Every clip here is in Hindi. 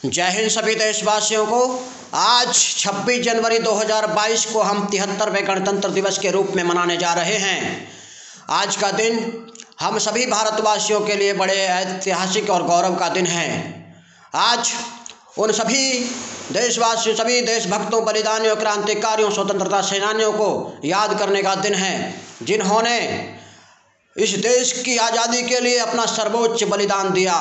जय हिंद सभी देशवासियों को। आज 26 जनवरी 2022 को हम 73वें गणतंत्र दिवस के रूप में मनाने जा रहे हैं। आज का दिन हम सभी भारतवासियों के लिए बड़े ऐतिहासिक और गौरव का दिन है। आज उन सभी देशवासियों, सभी देशभक्तों, बलिदानियों, क्रांतिकारियों, स्वतंत्रता सेनानियों को याद करने का दिन है, जिन्होंने इस देश की आज़ादी के लिए अपना सर्वोच्च बलिदान दिया।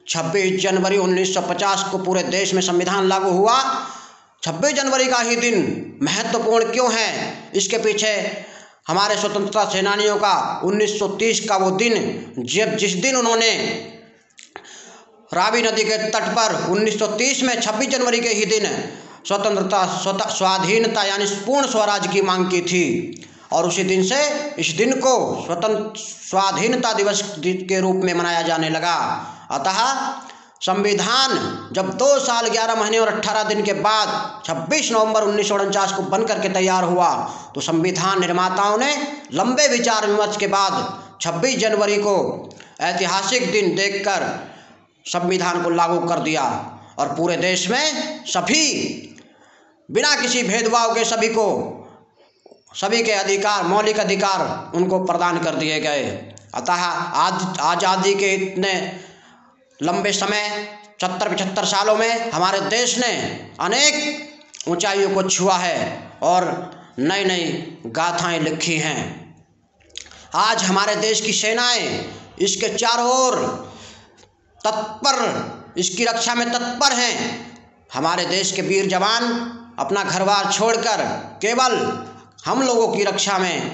26 जनवरी 1950 को पूरे देश में संविधान लागू हुआ। 26 जनवरी का ही दिन महत्वपूर्ण क्यों है, इसके पीछे हमारे स्वतंत्रता सेनानियों का 1930 का वो दिन, जिस दिन उन्होंने रावी नदी के तट पर 1930 में 26 जनवरी के ही दिन स्वाधीनता यानी पूर्ण स्वराज की मांग की थी। और उसी दिन से इस दिन को स्वाधीनता दिवस के रूप में मनाया जाने लगा। अतः संविधान जब 2 साल 11 महीने और 18 दिन के बाद 26 नवंबर 1949 को बन करके तैयार हुआ, तो संविधान निर्माताओं ने लंबे विचार विमर्श के बाद 26 जनवरी को ऐतिहासिक दिन देखकर संविधान को लागू कर दिया और पूरे देश में सभी, बिना किसी भेदभाव के सभी के अधिकार, मौलिक अधिकार उनको प्रदान कर दिए गए। अतः आज आज़ादी के इतने लंबे समय 70-75 सालों में हमारे देश ने अनेक ऊंचाइयों को छुआ है और नई नई गाथाएं लिखी हैं। आज हमारे देश की सेनाएं इसके चारों ओर तत्पर, इसकी रक्षा में तत्पर हैं। हमारे देश के वीर जवान अपना घर बार छोड़कर केवल हम लोगों की रक्षा में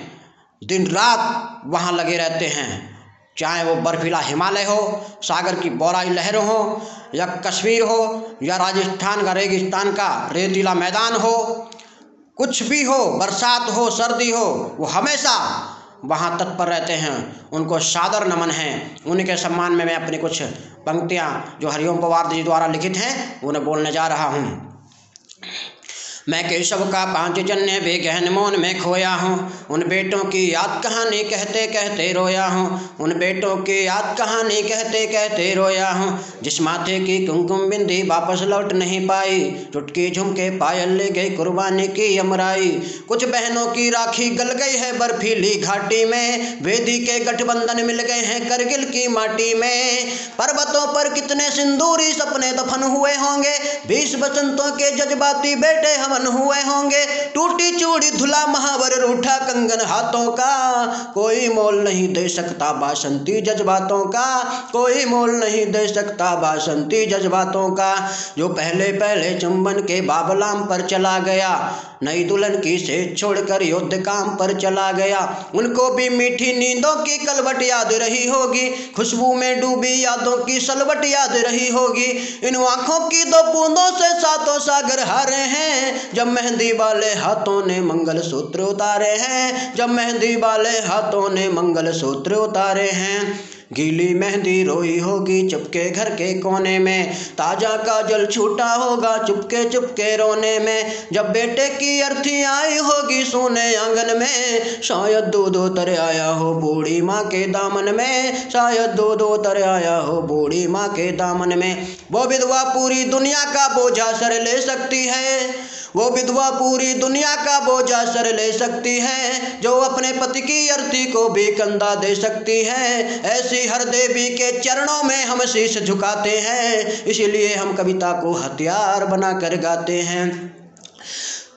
दिन रात वहाँ लगे रहते हैं, चाहे वो बर्फीला हिमालय हो, सागर की बौराई लहरों हो, या कश्मीर हो, या राजस्थान का रेगिस्तान का रेतीला मैदान हो, कुछ भी हो, बरसात हो, सर्दी हो, वो हमेशा वहाँ तत्पर रहते हैं। उनको सादर नमन है। उनके सम्मान में मैं अपनी कुछ पंक्तियाँ जो हरिओम पवार जी द्वारा लिखित हैं उन्हें बोलने जा रहा हूँ। मैं केशव का 5 जन्य भी गहन मौन में खोया हूँ, उन बेटों की याद कहानी कहते कहते रोया हूँ, उन बेटों की याद कहानी कहते कहते रोया हूँ, जिस माथे की कुमकुम बिंदी वापस लौट नहीं पाई, चुटकी झुमके पायल ले गई कुर्बानी की यमराई। कुछ बहनों की राखी गल गई है बर्फीली घाटी में, वेदी के गठबंधन मिल गए हैं करगिल की माटी में। पर्वतों पर कितने सिंदूरी सपने दफन हुए होंगे, 20 बसंतों के जज्बाती बेटे हम हुए होंगे। टूटी चूड़ी धुला महावर रूठा कंगन हाथों का, कोई मोल नहीं दे सकता बासंती जज्बातों का, कोई मोल नहीं दे सकता बासंती जज्बातों का। जो पहले पहले चुंबन के बाबलाम पर चला गया, नई दुल्हन की सेज छोड़कर युद्ध काम पर चला गया, उनको भी मीठी नींदों की कलवट याद रही होगी, खुशबू में डूबी यादों की सलवट याद रही होगी। इन आंखों की 2 बूंदों से 7 सागर हारे हैं, जब मेहंदी वाले हाथों ने मंगल सूत्र उतारे हैं, जब मेहंदी वाले हाथों ने मंगल सूत्र उतारे हैं। गीली मेहंदी रोई होगी चुपके घर के कोने में, ताजा काजल छूटा होगा चुपके चुपके रोने में, जब बेटे की अर्थी आई होगी सोने आंगन में, शायद दूध उतर आया हो बूढ़ी माँ के दामन में, शायद दूध उतर आया हो बूढ़ी माँ के दामन में। वो विधवा पूरी दुनिया का बोझा सर ले सकती है, वो विधवा पूरी दुनिया का बोझा सर ले सकती है, जो अपने पति की अर्थी को भी कंधा दे सकती है। ऐसी हर देवी के चरणों में हम शीश झुकाते हैं, इसीलिए हम कविता को हथियार बनाकर गाते हैं,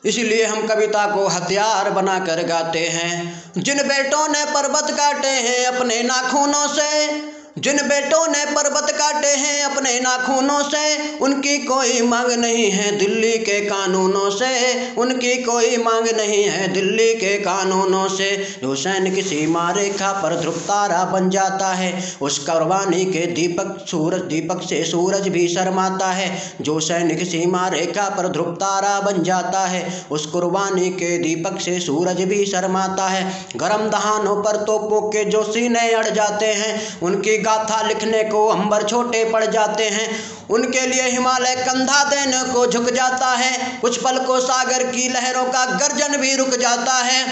इसलिए हम कविता को हथियार बनाकर गाते हैं। जिन बेटों ने पर्वत काटे हैं अपने नाखूनों से, जिन बेटों ने पर्वत काटे हैं अपने नाखूनों से, उनकी कोई मांग नहीं है दिल्ली के कानूनों से, उनकी कोई मांग नहीं है दिल्ली के कानूनों से। जो सैनिक सीमा रेखा पर ध्रुव तारा बन जाता है, उस कुर्बानी के दीपक से सूरज भी शर्माता है। जो सैनिक सीमा रेखा पर ध्रुव तारा बन जाता है, उस कुर्बानी के दीपक से सूरज भी शर्माता है। गरम दहानों पर तोपों के जो सीने अड़ जाते हैं, उनकी गाथा लिखने को अंबर छोटे पड़ जाते हैं, उनके लिए हिमालय कंधा देने को झुक जाता है। कुछ पल को सागर की लहरों का गर्जन भी रुक जाता है,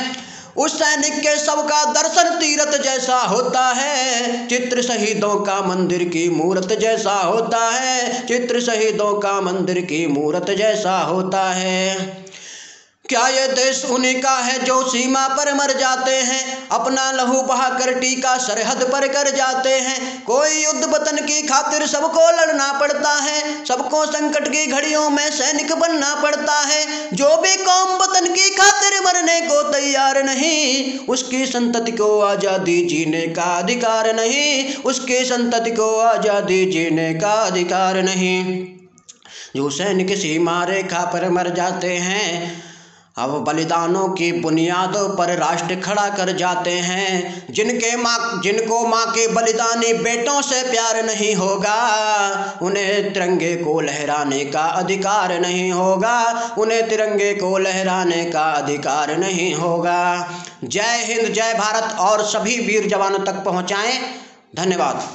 उस सैनिक के शव का दर्शन तीरथ जैसा होता है, चित्र शहीदों का मंदिर की मूरत जैसा होता है, चित्र शहीदों का मंदिर की मूरत जैसा होता है। क्या ये देश उन्हीं का है जो सीमा पर मर जाते हैं, अपना लहू बहाकर टीका सरहद पर कर जाते हैं। कोई युद्ध वतन की खातिर सबको लड़ना पड़ता है, सबको संकट की घड़ियों में सैनिक बनना पड़ता है। जो भी कौम वतन की खातिर मरने को तैयार नहीं, उसकी संतति को आज़ादी जीने का अधिकार नहीं, उसकी संतति को आज़ादी जीने का अधिकार नहीं। जो सैनिक सीमा रेखा पर मर जाते हैं, अब बलिदानों की बुनियादों पर राष्ट्र खड़ा कर जाते हैं। जिनको माँ के बलिदानी बेटों से प्यार नहीं होगा, उन्हें तिरंगे को लहराने का अधिकार नहीं होगा, उन्हें तिरंगे को लहराने का अधिकार नहीं होगा। जय हिंद, जय भारत और सभी वीर जवानों तक पहुँचाएं। धन्यवाद।